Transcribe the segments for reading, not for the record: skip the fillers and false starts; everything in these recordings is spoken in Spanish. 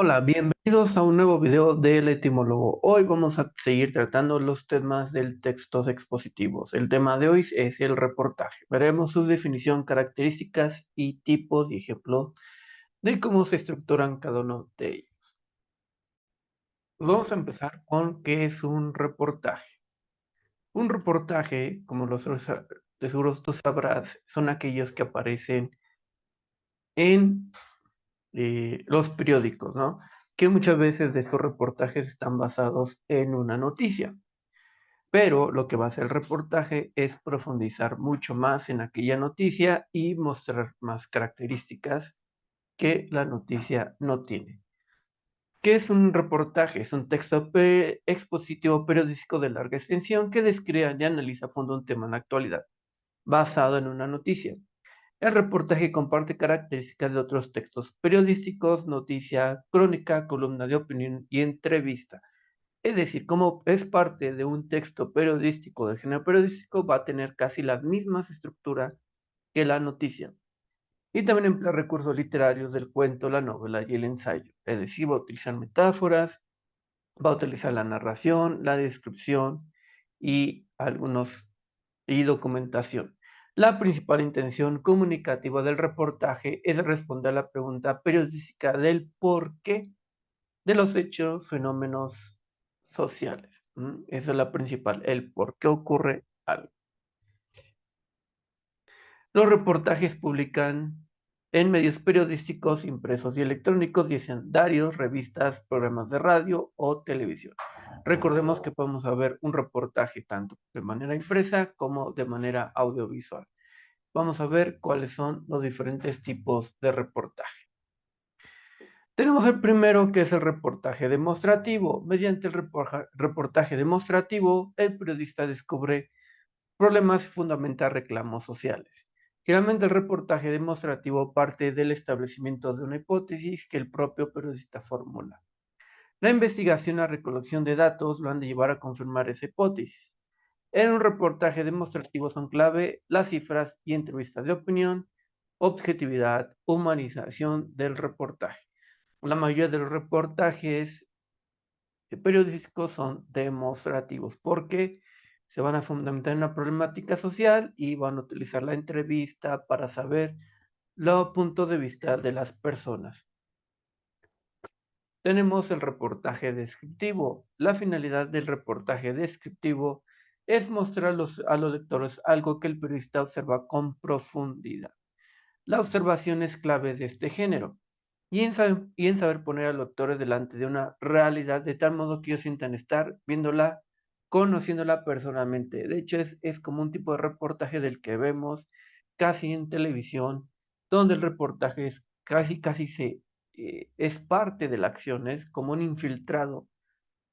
Hola, bienvenidos a un nuevo video del etimólogo. Hoy vamos a seguir tratando los temas del textos expositivos. El tema de hoy es el reportaje. Veremos su definición, características y tipos y ejemplos de cómo se estructuran cada uno de ellos. Vamos a empezar con qué es un reportaje. Un reportaje, como de seguro tú sabrás, son aquellos que aparecen en los periódicos, ¿no? Que muchas veces de estos reportajes están basados en una noticia. Pero lo que va a hacer el reportaje es profundizar mucho más en aquella noticia y mostrar más características que la noticia no tiene. ¿Qué es un reportaje? Es un texto expositivo periodístico de larga extensión que describe y analiza a fondo un tema en la actualidad, basado en una noticia. El reportaje comparte características de otros textos periodísticos, noticia, crónica, columna de opinión y entrevista. Es decir, como es parte de un texto periodístico del género periodístico, va a tener casi las mismas estructuras que la noticia. Y también emplea recursos literarios del cuento, la novela y el ensayo. Es decir, va a utilizar metáforas, va a utilizar la narración, la descripción y documentación. La principal intención comunicativa del reportaje es responder a la pregunta periodística del porqué de los hechos, fenómenos sociales. Esa es la principal, el por qué ocurre algo. Los reportajes publican en medios periodísticos, impresos y electrónicos, ya sean diarios, revistas, programas de radio o televisión. Recordemos que podemos ver un reportaje tanto de manera impresa como de manera audiovisual. Vamos a ver cuáles son los diferentes tipos de reportaje. Tenemos el primero, que es el reportaje demostrativo. Mediante el reportaje demostrativo, el periodista descubre problemas y fundamenta reclamos sociales. Generalmente el reportaje demostrativo parte del establecimiento de una hipótesis que el propio periodista formula. La investigación y la recolección de datos lo han de llevar a confirmar esa hipótesis. En un reportaje demostrativo son clave las cifras y entrevistas de opinión, objetividad, humanización del reportaje. La mayoría de los reportajes periodísticos son demostrativos porque se van a fundamentar en una problemática social y van a utilizar la entrevista para saber los puntos de vista de las personas. Tenemos el reportaje descriptivo. La finalidad del reportaje descriptivo es mostrar a los lectores algo que el periodista observa con profundidad. La observación es clave de este género y en saber poner a los lectores delante de una realidad de tal modo que ellos sientan estar viéndola, conociéndola personalmente. De hecho, es como un tipo de reportaje del que vemos casi en televisión, donde el reportaje es casi es parte de la acción, es como un infiltrado.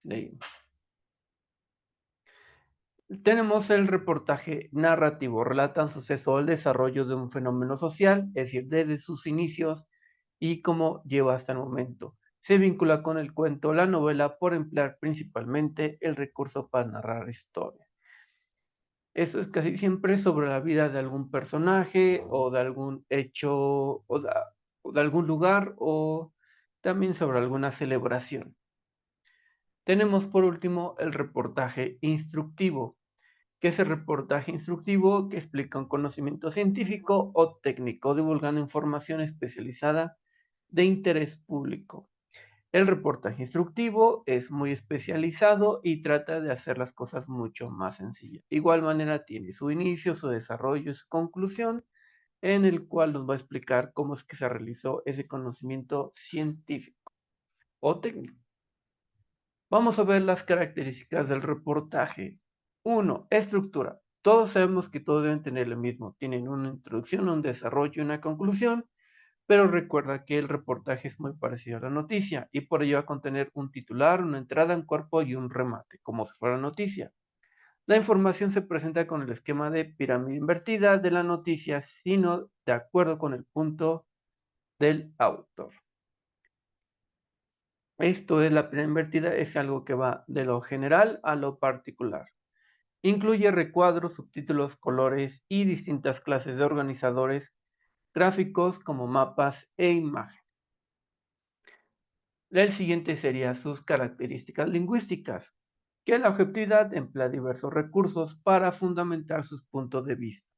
de- Tenemos el reportaje narrativo, relata un suceso o el desarrollo de un fenómeno social, es decir, desde sus inicios y cómo lleva hasta el momento. Se vincula con el cuento o la novela por emplear principalmente el recurso para narrar historia. Eso es casi siempre sobre la vida de algún personaje o de algún hecho o de algún lugar o también sobre alguna celebración. Tenemos por último el reportaje instructivo, que es el reportaje instructivo que explica un conocimiento científico o técnico, divulgando información especializada de interés público. El reportaje instructivo es muy especializado y trata de hacer las cosas mucho más sencillas. De igual manera tiene su inicio, su desarrollo y su conclusión, en el cual nos va a explicar cómo es que se realizó ese conocimiento científico o técnico. Vamos a ver las características del reportaje. 1. Estructura. Todos sabemos que todos deben tener lo mismo. Tienen una introducción, un desarrollo y una conclusión, pero recuerda que el reportaje es muy parecido a la noticia y por ello va a contener un titular, una entrada, un cuerpo y un remate, como si fuera noticia. La información se presenta con el esquema de pirámide invertida de la noticia, sino de acuerdo con el punto del autor. Esto es la pirámide invertida, es algo que va de lo general a lo particular. Incluye recuadros, subtítulos, colores y distintas clases de organizadores gráficos como mapas e imágenes. El siguiente sería sus características lingüísticas, que la objetividad emplea diversos recursos para fundamentar sus puntos de vista.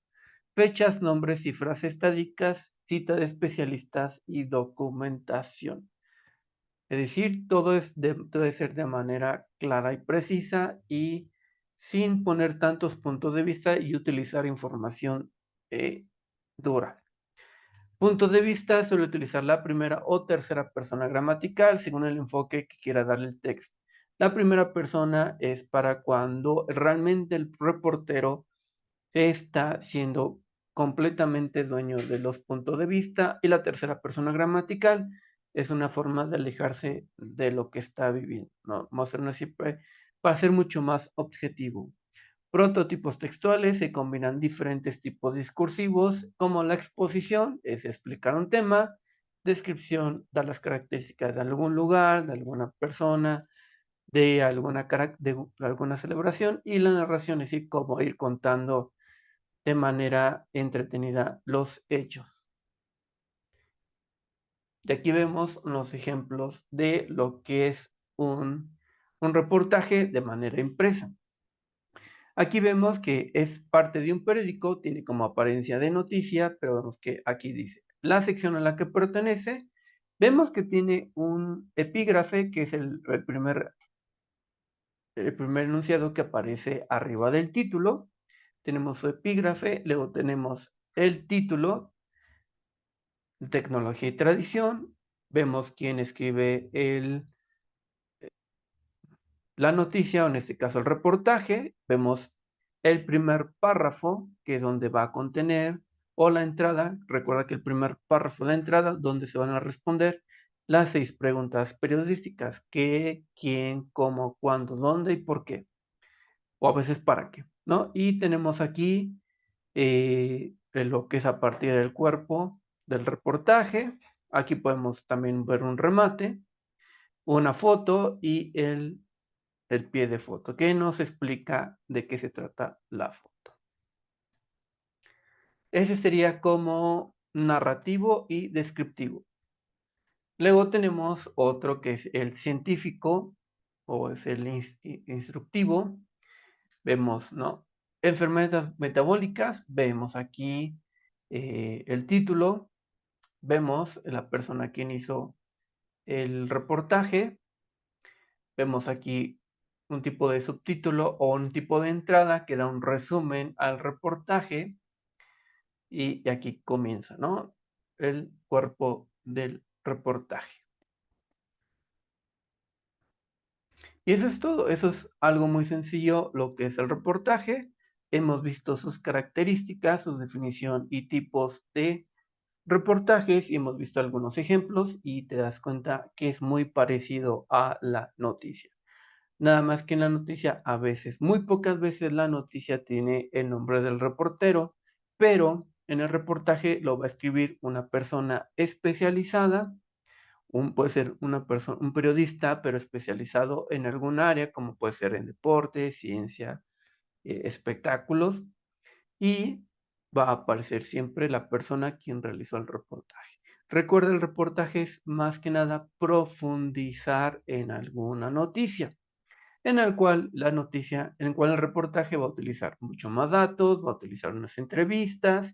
Fechas, nombres, cifras estadísticas, cita de especialistas y documentación. Es decir, debe ser de manera clara y precisa y sin poner tantos puntos de vista y utilizar información dura. Puntos de vista suele utilizar la primera o tercera persona gramatical según el enfoque que quiera darle el texto. La primera persona es para cuando realmente el reportero está siendo completamente dueño de los puntos de vista, y la tercera persona gramatical es una forma de alejarse de lo que está viviendo, ¿no? Mostrarnos siempre para ser mucho más objetivo. Prototipos textuales se combinan diferentes tipos discursivos, como la exposición, es explicar un tema, descripción, dar las características de algún lugar, de alguna persona, de alguna celebración, y la narración, es decir, como ir contando de manera entretenida los hechos. De aquí vemos los ejemplos de lo que es un reportaje de manera impresa. Aquí vemos que es parte de un periódico, tiene como apariencia de noticia, pero vemos que aquí dice la sección a la que pertenece. Vemos que tiene un epígrafe, que es el primer enunciado que aparece arriba del título. Tenemos su epígrafe, luego tenemos el título, tecnología y tradición. Vemos quién escribe la noticia, o en este caso el reportaje. Vemos el primer párrafo, que es donde va a contener, o la entrada. Recuerda que el primer párrafo de la entrada, donde se van a responder las 6 preguntas periodísticas: qué, quién, cómo, cuándo, dónde y por qué, o a veces para qué, ¿no? Y tenemos aquí lo que es a partir del cuerpo del reportaje. Aquí podemos también ver un remate, una foto y el pie de foto, que nos explica de qué se trata la foto. Ese sería como narrativo y descriptivo. Luego tenemos otro que es el científico, o es el instructivo. Vemos, ¿no? Enfermedades metabólicas. Vemos aquí el título. Vemos la persona quien hizo el reportaje. Vemos aquí un tipo de subtítulo o un tipo de entrada que da un resumen al reportaje, y aquí comienza, ¿no? El cuerpo del reportaje. Y eso es todo, eso es algo muy sencillo, lo que es el reportaje. Hemos visto sus características, su definición y tipos de reportajes, y hemos visto algunos ejemplos, y te das cuenta que es muy parecido a la noticia. Nada más que en la noticia, a veces, muy pocas veces la noticia tiene el nombre del reportero, pero en el reportaje lo va a escribir una persona especializada. Puede ser un periodista, pero especializado en algún área, como puede ser en deporte, ciencia, espectáculos, y va a aparecer siempre la persona quien realizó el reportaje. Recuerda, el reportaje es más que nada profundizar en alguna noticia, en el cual el reportaje va a utilizar mucho más datos, va a utilizar unas entrevistas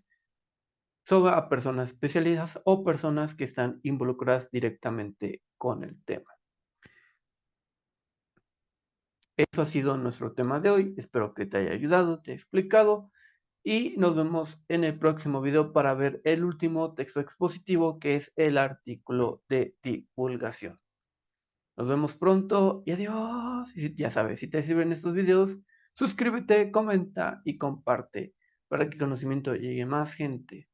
sobre a personas especializadas o personas que están involucradas directamente con el tema. Eso ha sido nuestro tema de hoy. Espero que te haya ayudado, te he explicado, y nos vemos en el próximo video para ver el último texto expositivo, que es el artículo de divulgación. Nos vemos pronto y adiós. Y ya sabes, si te sirven estos videos, suscríbete, comenta y comparte para que el conocimiento llegue a más gente.